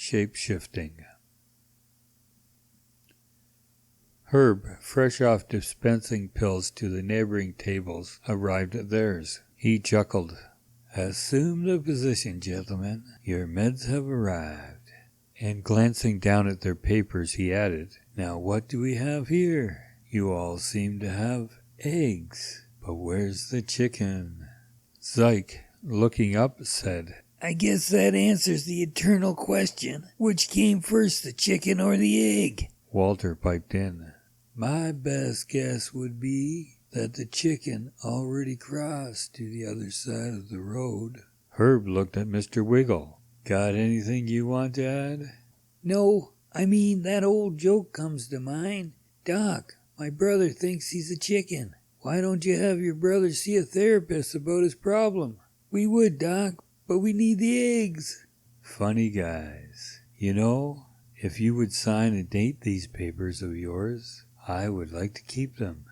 shape-shifting. Herb, fresh off dispensing pills to the neighboring tables, arrived at theirs. He chuckled. "Assume the position, gentlemen. Your meds have arrived." And glancing down at their papers, he added, "Now what do we have here? You all seem to have eggs, but where's the chicken?" Zyke, looking up, said, "I guess that answers the eternal question. Which came first, the chicken or the egg?" Walter piped in, "My best guess would be that the chicken already crossed to the other side of the road." Herb looked at Mr. Wiggle. "Got anything you want to add?" "No, I mean that old joke comes to mind. Doc, my brother thinks he's a chicken. Why don't you have your brother see a therapist about his problem?" "We would, Doc, but we need the eggs." "Funny guys. You know, if you would sign and date these papers of yours, I would like to keep them."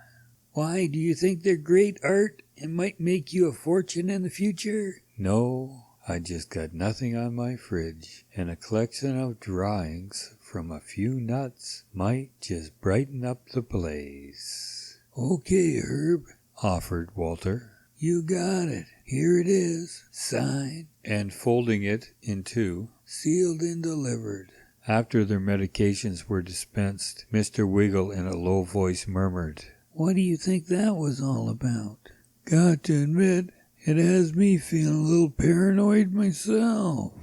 "Why, do you think they're great art and might make you a fortune in the future?" "No, I just got nothing on my fridge, and a collection of drawings from a few nuts might just brighten up the place." "Okay, Herb," offered Walter. "You got it. Here it is, signed," and folding it in two, "sealed and delivered." After their medications were dispensed, Mr. Wiggle in a low voice murmured, "What do you think that was all about?" "Got to admit, it has me feeling a little paranoid myself."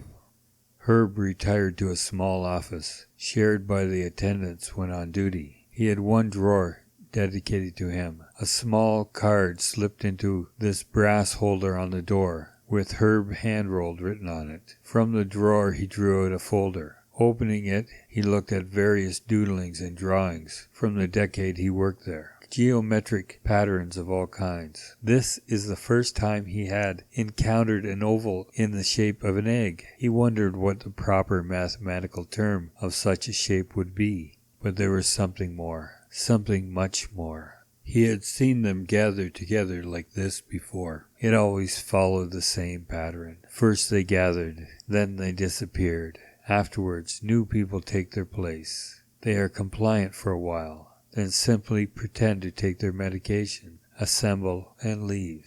Herb retired to a small office, shared by the attendants when on duty. He had one drawer dedicated to him. A small card slipped into this brass holder on the door, with Herb hand-rolled written on it. From the drawer he drew out a folder. Opening it, he looked at various doodlings and drawings from the decade he worked there. Geometric patterns of all kinds. This is the first time he had encountered an oval in the shape of an egg. He wondered what the proper mathematical term of such a shape would be. But there was something more, something much more. He had seen them gathered together like this before. It always followed the same pattern. First they gathered, then they disappeared. Afterwards, new people take their place. They are compliant for a while, then simply pretend to take their medication, assemble, and leave.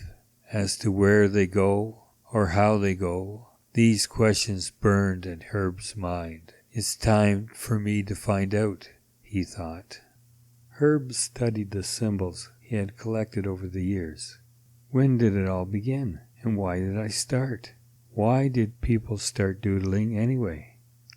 As to where they go, or how they go, these questions burned in Herb's mind. "It's time for me to find out," he thought. Herb studied the symbols he had collected over the years. When did it all begin, and why did I start? Why did people start doodling anyway?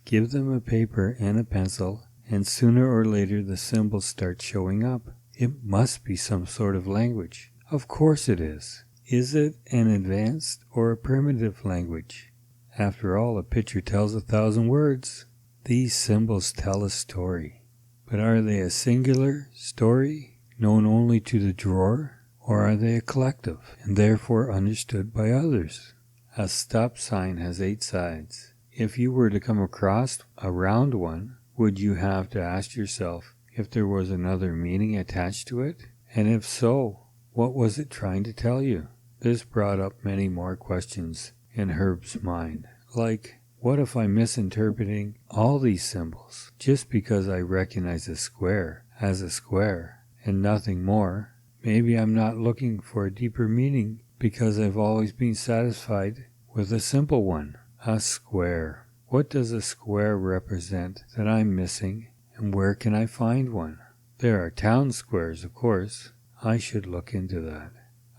Give them a paper and a pencil, and sooner or later the symbols start showing up. It must be some sort of language. Of course it is. Is it an advanced or a primitive language? After all, a picture tells 1,000 words. These symbols tell a story. But are they a singular story, known only to the drawer, or are they a collective, and therefore understood by others? A stop sign has 8 sides. If you were to come across a round one, would you have to ask yourself if there was another meaning attached to it? And if so, what was it trying to tell you? This brought up many more questions in Herb's mind, like, what if I'm misinterpreting all these symbols just because I recognize a square as a square and nothing more? Maybe I'm not looking for a deeper meaning because I've always been satisfied with a simple one. A square. What does a square represent that I'm missing, and where can I find one? There are town squares, of course. I should look into that.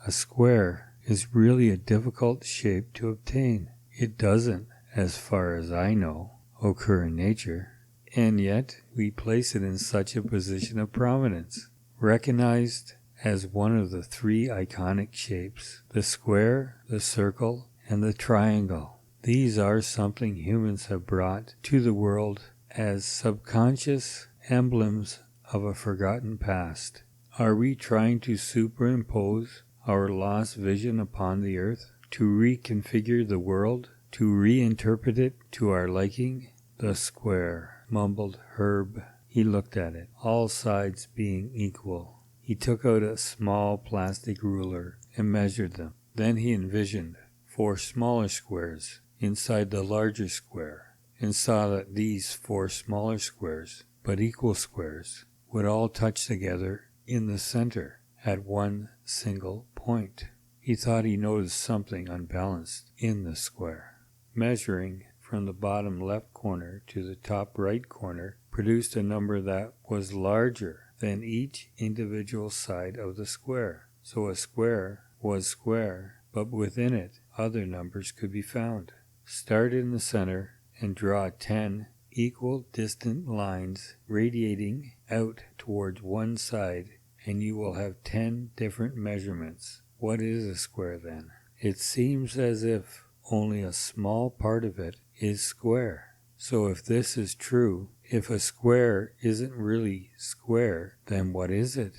A square is really a difficult shape to obtain. It doesn't, as far as I know, occur in nature, and yet we place it in such a position of prominence, recognized as one of the 3 iconic shapes, the square, the circle, and the triangle. These are something humans have brought to the world as subconscious emblems of a forgotten past. Are we trying to superimpose our lost vision upon the earth, to reconfigure the world, to reinterpret it to our liking? "The square," mumbled Herb. He looked at it, all sides being equal. He took out a small plastic ruler and measured them. Then he envisioned 4 smaller squares inside the larger square, and saw that these 4 smaller squares, but equal squares, would all touch together in the center at one single point. He thought he noticed something unbalanced in the square. Measuring from the bottom left corner to the top right corner produced a number that was larger than each individual side of the square. So a square was square, but within it other numbers could be found. Start in the center and draw 10 equal distant lines radiating out towards one side, and you will have 10 different measurements. What is a square then? It seems as if only a small part of it is square. So if this is true, if a square isn't really square, then what is it?